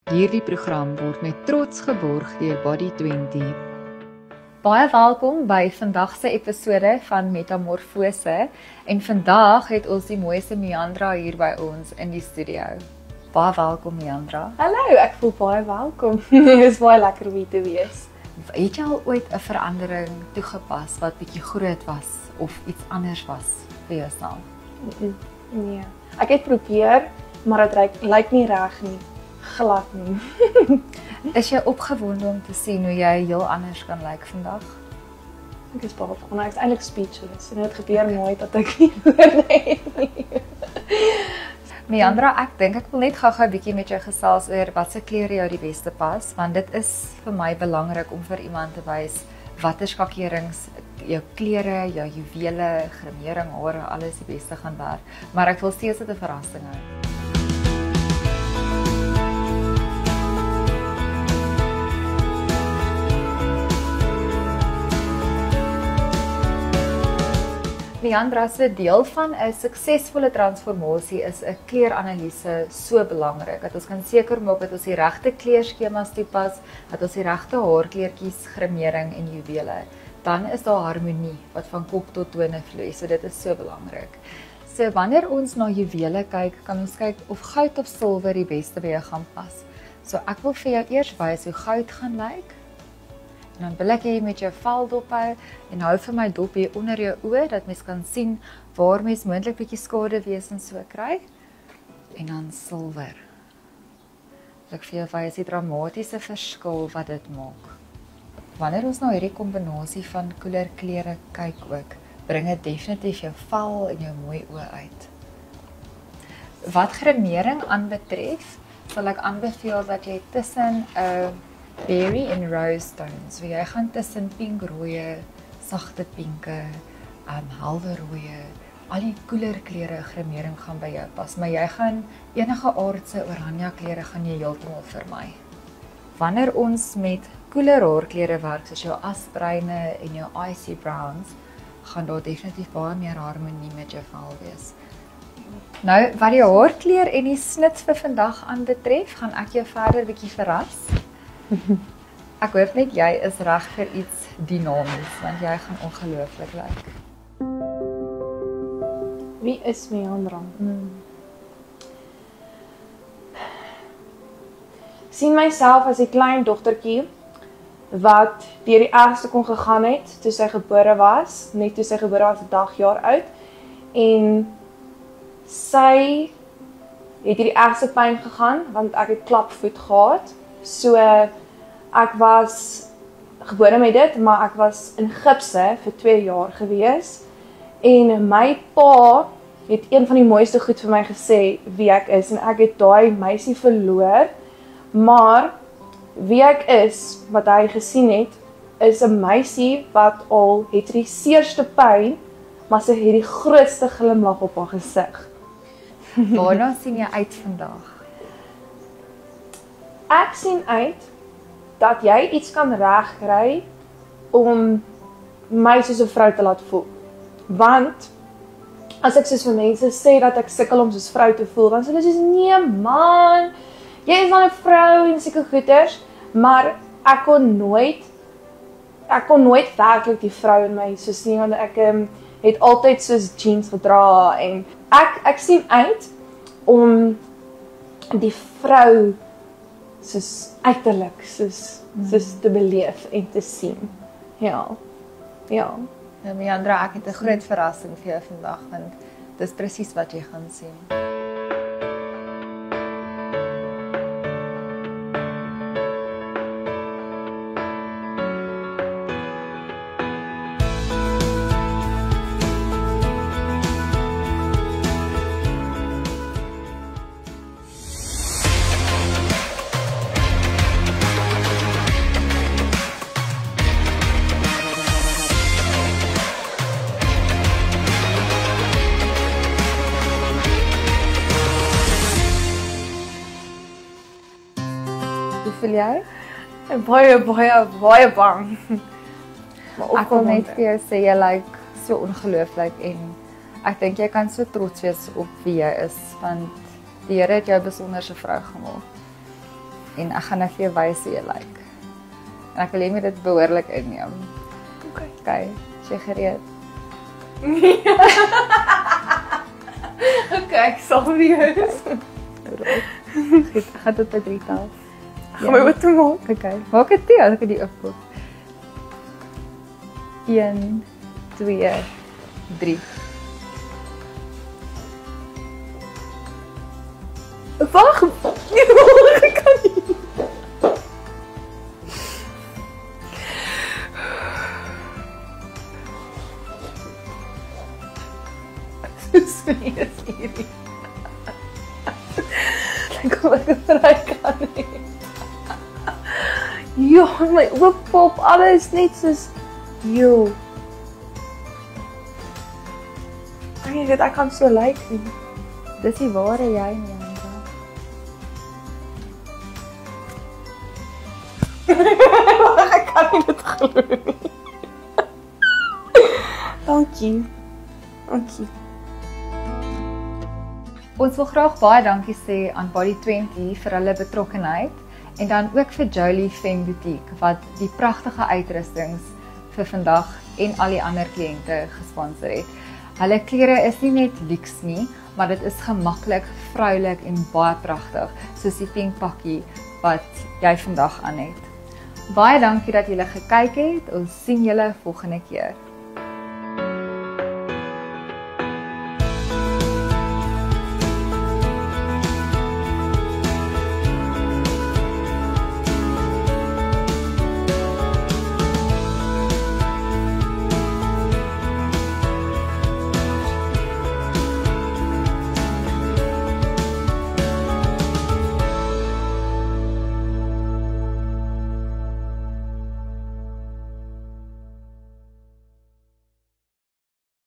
Hierdie program word met trots geborg deur Body 20. Baie welkom by vandag se episode van Metamorfose en vandag het ons die mooiste Meandra hier by ons in die studio. Baie welkom Meandra. Hallo, ek voel baie welkom. Dit is baie lekker om hier te wees. Het jy al ooit 'n verandering toegepas wat bietjie groot was of iets anders was vir jouself? Nee. Ek het probeer, maar dit lyk nie reg nie. Glad nie. Is jy opgewonde om te sien hoe jy heel anders kan lyk vandag? Ek is baie opgewonde. Ek is eintlik speechless en dit gebeur nooit dat ek nie woorde het nie. Meandra, ek dink ek wil net gou-gou 'n bietjie met jou gesels oor watse klere jou die beste pas, want dit is vir my belangrik om vir iemand te wys watter skakerings jou klere, jou juwele, gremering, hare, alles die beste gaan werk. Maar ek wil steeds dit 'n verrassing hou. Meandra, se deel van 'n suksesvolle transformasie is 'n kleeranalise so belangrik dat ons kan seker maak dat ons die regte kleurskemas toepas, dat ons die regte haarkleurtjies, gremering en juwele. Dan is daar harmonie wat van kop tot tone vloei. So dit is so belangrik. So wanneer ons na juwele kyk, kan ons kyk of goud of silwer die beste by jou gaan pas. So ek wil vir jou eers wys hoe goud gaan lyk. En dan wil ek jy met jou vel dophou en hou vir my dop hier onder jou oë dat mens kan sien waar mens moontlik bietjie skaduwees en so kry. En dan silwer. Ek vir jou wys die dramatiese verskil wat dit maak. Wanneer ons na hierdie kombinasie van koeler klere kyk ook, bring dit definitief jou vel en jou mooi oë uit. Wat gremering aanbetref, sal ek aanbeveel dat jy tussen 'n berry en rose tones, so jy gaan tussen pinkrooie, sagte pinke, helder rooie, al die koeler klere gremering gaan by jou pas, maar jy gaan enige aardse oranje klere gaan jy heeltemal vermy. Wanneer ons met koeler haarklere werk, soos jou asbruine en jou icy browns, gaan daar definitief baie meer harmonie met jou vel wees. Nou, wat die haarkleur en die snit vir vandag aanbetref, gaan ek jou verder bietjie verras. Ek hoop net jy is reg vir iets dinamies, want jy gaan ongelooflik lyk. Wie is Meandra? Sien myself as 'n klein dogtertjie wat deur die ergste kon gegaan het toe sy gebore was, net toe sy gebore was 'n dagjaar oud, en sy het hierdie ergste pyn gegaan want ek het klapvoet gehad. So ek was gebore met dit, maar ek was in gipse vir 2 jaar gewees. En my pa het een van die mooiste goed vir my gesê wie ek is, en ek het daai meisie verloor, maar wie ek is, wat hy gesien het, is 'n meisie wat al het die seerste pyn, maar sy het die grootste glimlag op haar gesig. Waarna sien jy uit vandag? Ek sien uit dat jy iets kan regkry om my soos 'n vrou te laat voel. Want as ek soos vir mense sê dat ek sukkel om soos vrou te voel, dan sê hulle soos nee man, jy is dan 'n vrou en sulke goeters, maar ek kon nooit werklik die vrou in my soos nie, want ek het altyd soos jeans gedra en ek sien uit om die vrou soos uiterlik soos te beleef en te sien. Ja. Nou Meandra, ek het 'n groot verrassing vir jou vandag, want dis presies wat jy gaan sien. Hoe voel jy? Baie bang. Maar Ek wil net vir jou sê jy lyk so ongelooflik en ek dink jy kan so trots wees op wie jy is, want die Here het jou 'n besonderse vrou gemaak. En ek gaan nou vir jou wys hoe jy lyk. En ek wil hê jy moet dit behoorlik inneem. Okay, is jy gereed? Okay, ek sal vir jou. Goed, ek gaan tot by 3 tel. Gaan my wat maak? Okay, maak dit toe as ek die oopkoop. 1, 2, 3. Wag. Ek kan nie. Sweet hierdie. Kom ek kan nie. Ja, my oop pop alles net soos jo. Ek kan so lyk nie. Dis die ware jy nie. Ek kan nie dit glo nie. Dankie. Dankie. Ons wil graag baie dankie sê aan Body 20 vir hulle betrokkenheid en dan ook vir Jolie Femme Boutique wat die pragtige uitrustings vir vandag en al die ander kliënte gesponsor het. Hulle klere is nie net luks nie, maar dit is gemaklik, vroulik en baie pragtig, soos die pink pakkie wat jy vandag aan het. Baie dankie dat julle gekyk het. Ons sien julle volgende keer.